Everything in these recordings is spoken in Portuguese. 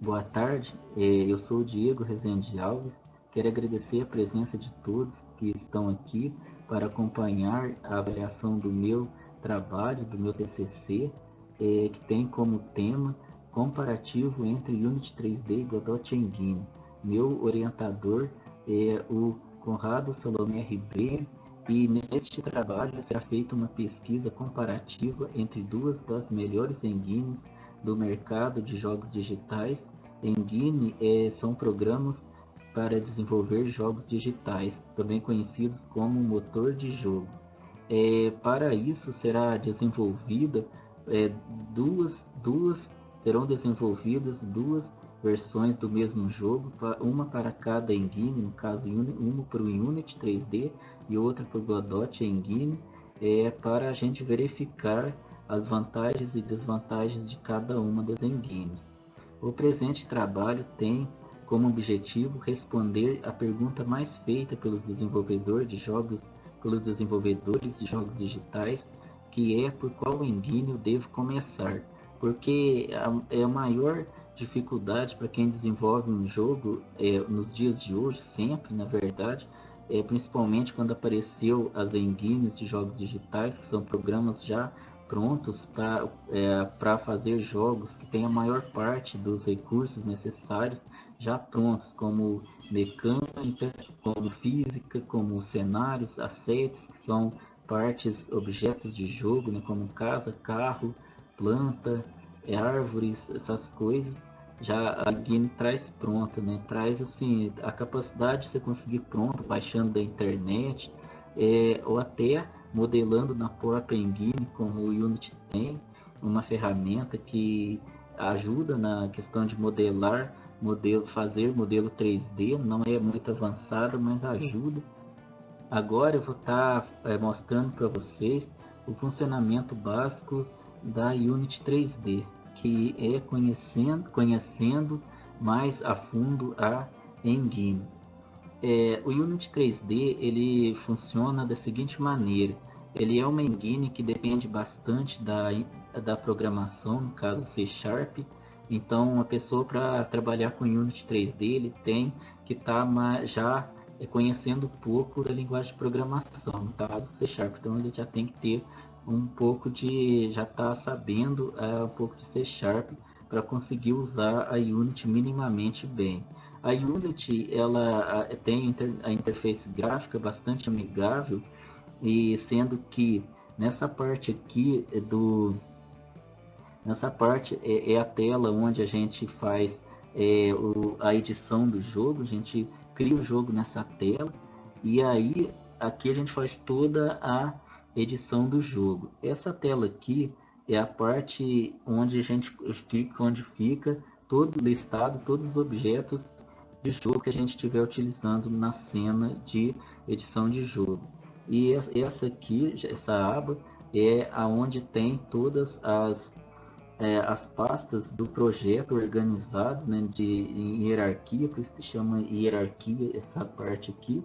Boa tarde, eu sou o Diego Rezende Alves. Quero agradecer a presença de todos que estão aqui para acompanhar a avaliação do meu trabalho, do meu TCC, que tem como tema comparativo entre Unity 3D e Godot Engine. Meu orientador é o Conrado Salomé Ribeiro e neste trabalho será feita uma pesquisa comparativa entre duas das melhores engines do mercado de jogos digitais. Engine são programas para desenvolver jogos digitais, também conhecidos como motor de jogo. Para isso será desenvolvida é, serão desenvolvidas duas versões do mesmo jogo, uma para cada engine, no caso uma para o Unity 3D e outra para o Godot Engine, para a gente verificar as vantagens e desvantagens de cada uma das engines. O presente trabalho tem como objetivo responder à pergunta mais feita pelos desenvolvedores de jogos digitais, que é por qual engine eu devo começar, porque é a maior dificuldade para quem desenvolve um jogo nos dias de hoje, sempre, na verdade, principalmente quando apareceu as engines de jogos digitais, que são programas já prontos para fazer jogos que têm a maior parte dos recursos necessários já prontos, como mecânica, como física, como cenários, assets, que são partes, objetos de jogo, né, como casa, carro, planta, árvores, essas coisas. Já a game traz pronto, né? Traz assim a capacidade de você conseguir pronto, baixando da internet, ou até modelando na própria engine, como o Unity tem, uma ferramenta que ajuda na questão de fazer modelo 3D, não é muito avançado, mas ajuda. Agora eu vou estar mostrando para vocês o funcionamento básico da Unity 3D, que é conhecendo mais a fundo a engine. O Unity 3D ele funciona da seguinte maneira: ele é uma engine que depende bastante da programação, no caso C Sharp. Então, a pessoa para trabalhar com Unity 3D ele tem que estar já conhecendo um pouco da linguagem de programação, no caso C Sharp. Então, ele já tem que ter um pouco já está sabendo um pouco de C Sharp para conseguir usar a Unity minimamente bem. A Unity ela tem a interface gráfica bastante amigável, e sendo que nessa parte aqui nessa parte é a tela onde a gente faz a edição do jogo, a gente cria o jogo nessa tela e aí aqui a gente faz toda a edição do jogo. Essa tela aqui é a parte onde a gente clica, onde fica todo listado, todos os objetos de jogo que a gente estiver utilizando na cena de edição de jogo. E essa aqui, essa aba, é aonde tem todas as pastas do projeto organizadas, né, em hierarquia, por isso que chama hierarquia essa parte aqui.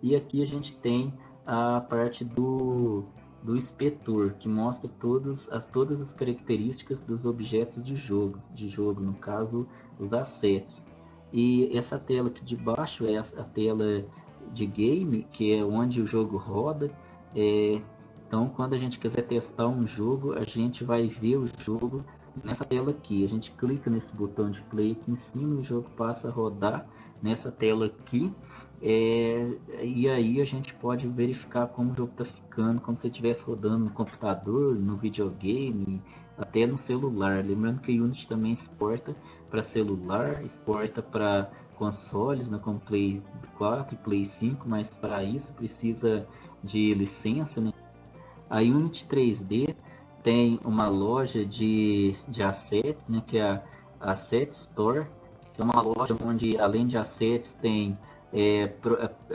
E aqui a gente tem a parte do inspetor, que mostra todas as características dos objetos de jogo, no caso, os assets. E essa tela aqui de baixo é a tela de game, que é onde o jogo roda. É, então, quando a gente quiser testar um jogo, a gente vai ver o jogo nessa tela aqui. A gente clica nesse botão de play aqui em cima e o jogo passa a rodar nessa tela aqui. E aí a gente pode verificar como o jogo está ficando, como se estivesse rodando no computador, no videogame, até no celular. Lembrando que o Unity também exporta para celular, exporta para consoles, né, como Play 4 e Play 5, mas para isso precisa de licença, né? A Unity 3D tem uma loja de assets, né, que é a Asset Store, que é uma loja onde, além de assets, tem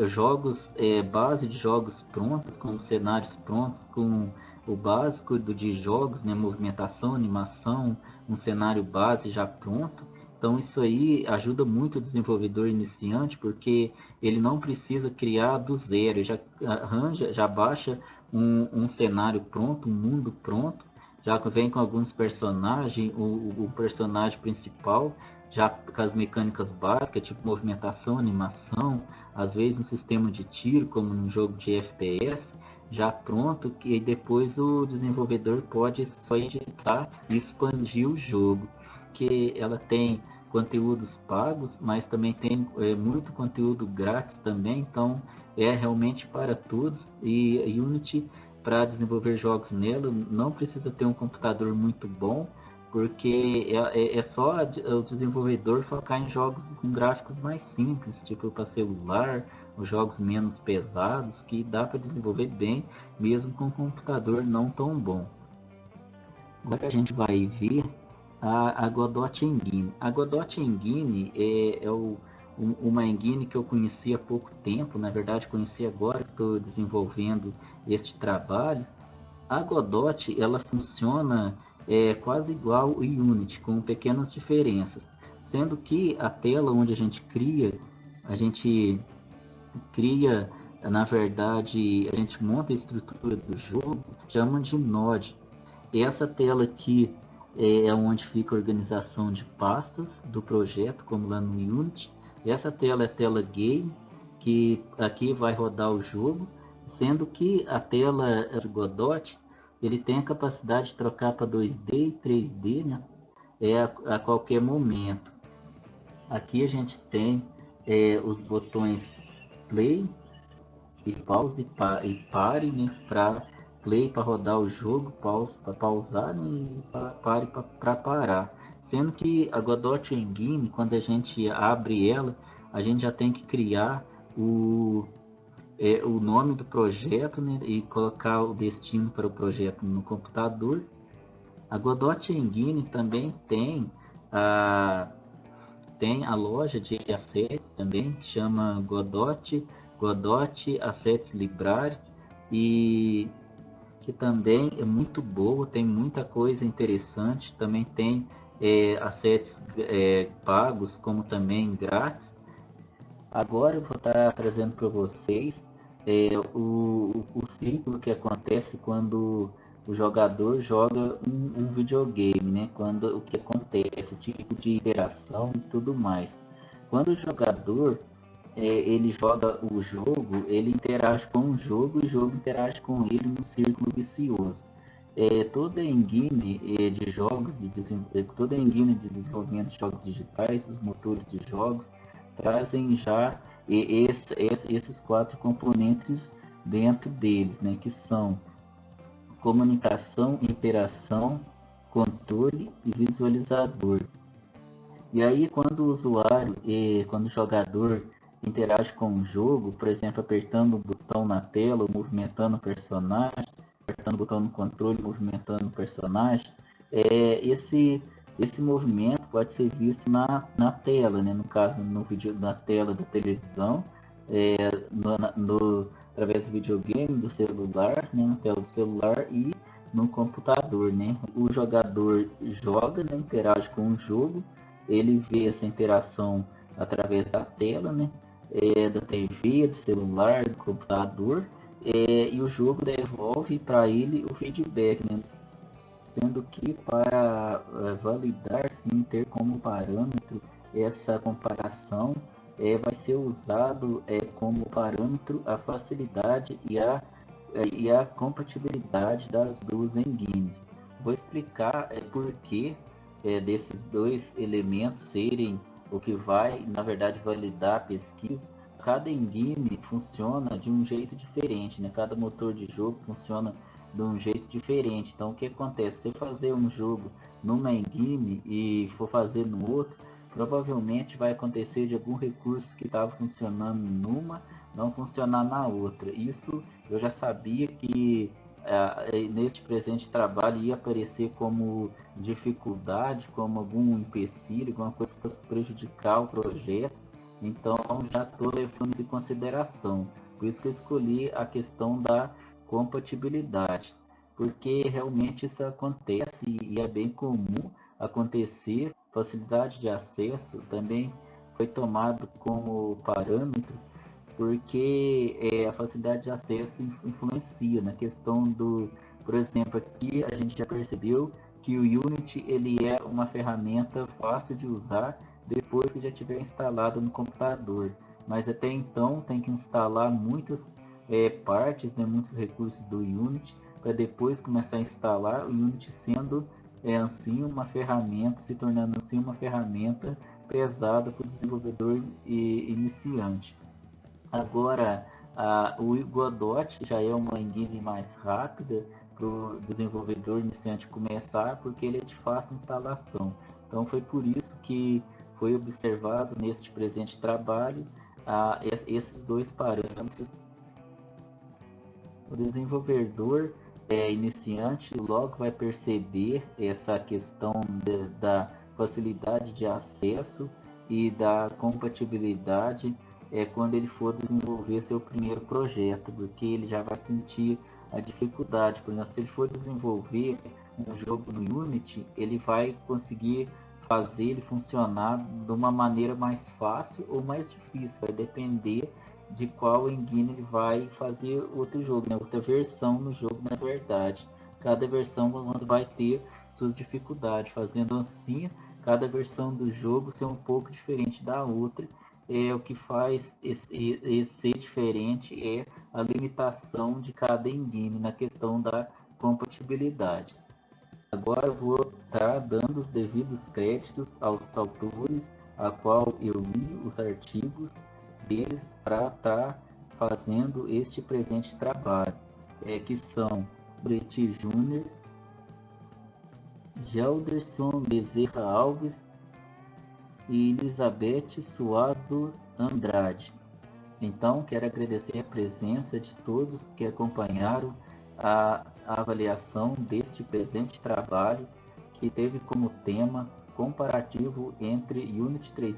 jogos, base de jogos prontos, com cenários prontos, com o básico de jogos, né, movimentação, animação, um cenário base já pronto. Então isso aí ajuda muito o desenvolvedor iniciante, porque ele não precisa criar do zero, já arranja, já baixa um cenário pronto, um mundo pronto, já que vem com alguns personagens, o personagem principal já com as mecânicas básicas, tipo movimentação, animação, às vezes um sistema de tiro, como num jogo de FPS, já pronto, que depois o desenvolvedor pode só editar e expandir o jogo, que ela tem conteúdos pagos, mas também tem muito conteúdo grátis também, então é realmente para todos. E Unity, para desenvolver jogos nela, não precisa ter um computador muito bom, porque é só o desenvolvedor focar em jogos com gráficos mais simples, tipo para celular, os jogos menos pesados, que dá para desenvolver bem, mesmo com um computador não tão bom. Agora a gente vai ver a Godot Engine. A Godot Engine uma engine que eu conheci há pouco tempo, na verdade conheci agora que estou desenvolvendo este trabalho. A Godot ela funciona quase igual o Unity, com pequenas diferenças, sendo que a tela onde a gente cria, na verdade, a gente monta a estrutura do jogo, chama de node. E essa tela aqui é onde fica a organização de pastas do projeto, como lá no Unity. E essa tela é a tela game, que aqui vai rodar o jogo, sendo que a tela de Godot ele tem a capacidade de trocar para 2D e 3D, né? A qualquer momento. Aqui a gente tem os botões play e pause e pare, né? Para play para rodar o jogo, pause para pausar, né? E pare para parar. Sendo que a Godot Engine, quando a gente abre ela, a gente já tem que criar o nome do projeto, né? E colocar o destino para o projeto no computador. A Godot Engine também a, tem a loja de assets também, que chama Godot Assets Library, e que também é muito boa, tem muita coisa interessante, também tem assets pagos, como também grátis. Agora eu vou estar trazendo para vocês o ciclo que acontece quando o jogador joga um videogame, né? Quando o que acontece, o tipo de interação e tudo mais. Quando o jogador ele joga o jogo, ele interage com o jogo e o jogo interage com ele num círculo vicioso. Toda engine de jogos, toda engine de desenvolvimento de jogos digitais, os motores de jogos, trazem já esses quatro componentes dentro deles, né, que são comunicação, interação, controle e visualizador. E aí, quando o usuário quando o jogador interage com o jogo, por exemplo, apertando o botão na tela, ou movimentando o personagem, apertando o botão no controle, movimentando o personagem, esse movimento pode ser visto na tela, né? No caso, no vídeo, na tela da televisão, através do videogame, do celular, né? Na tela do celular e no computador, né? O jogador joga, né? Interage com o jogo, ele vê essa interação através da tela, né? Da TV, do celular, do computador, e o jogo devolve para ele o feedback, né? Sendo que para validar, sim, ter como parâmetro essa comparação, vai ser usado como parâmetro a facilidade e a compatibilidade das duas engines. Vou explicar por que desses dois elementos serem o que vai, na verdade, validar a pesquisa. Cada engine funciona de um jeito diferente, né? Cada motor de jogo funciona de um jeito diferente. Então, o que acontece? Se eu fazer um jogo numa engine e for fazer no outro, provavelmente vai acontecer de algum recurso que estava funcionando numa não funcionar na outra. Isso eu já sabia que neste presente trabalho ia aparecer como dificuldade, como algum empecilho, alguma coisa que fosse prejudicar o projeto. Então já estou levando isso em consideração. Por isso que eu escolhi a questão da compatibilidade, porque realmente isso acontece e é bem comum acontecer. Facilidade de acesso também foi tomado como parâmetro, porque a facilidade de acesso influencia na questão do, por exemplo, aqui a gente já percebeu que o Unity ele é uma ferramenta fácil de usar depois que já tiver instalado no computador, mas até então tem que instalar muitas partes, né, muitos recursos do Unity para depois começar a instalar o Unity sendo assim uma ferramenta, se tornando assim uma ferramenta pesada para o desenvolvedor iniciante. Agora, o Godot já é uma engine mais rápida para o desenvolvedor iniciante começar, porque ele é de fácil instalação. Então, foi por isso que foi observado neste presente trabalho esses dois parâmetros. O desenvolvedor iniciante logo vai perceber essa questão da facilidade de acesso e da compatibilidade quando ele for desenvolver seu primeiro projeto, porque ele já vai sentir a dificuldade. Por exemplo, se ele for desenvolver um jogo no Unity, ele vai conseguir fazer ele funcionar de uma maneira mais fácil ou mais difícil, vai depender de qual engine ele vai fazer outro jogo, né? Outra versão no jogo, na verdade. Cada versão vai ter suas dificuldades, fazendo assim cada versão do jogo ser um pouco diferente da outra. O que faz esse ser diferente é a limitação de cada engine na questão da compatibilidade. Agora eu vou estar dando os devidos créditos aos autores, a qual eu li os artigos deles para estar fazendo este presente trabalho, que são Breti Júnior, Gelderson Bezerra Alves e Elizabeth Suazo Andrade. Então, quero agradecer a presença de todos que acompanharam a avaliação deste presente trabalho, que teve como tema comparativo entre Unity 3D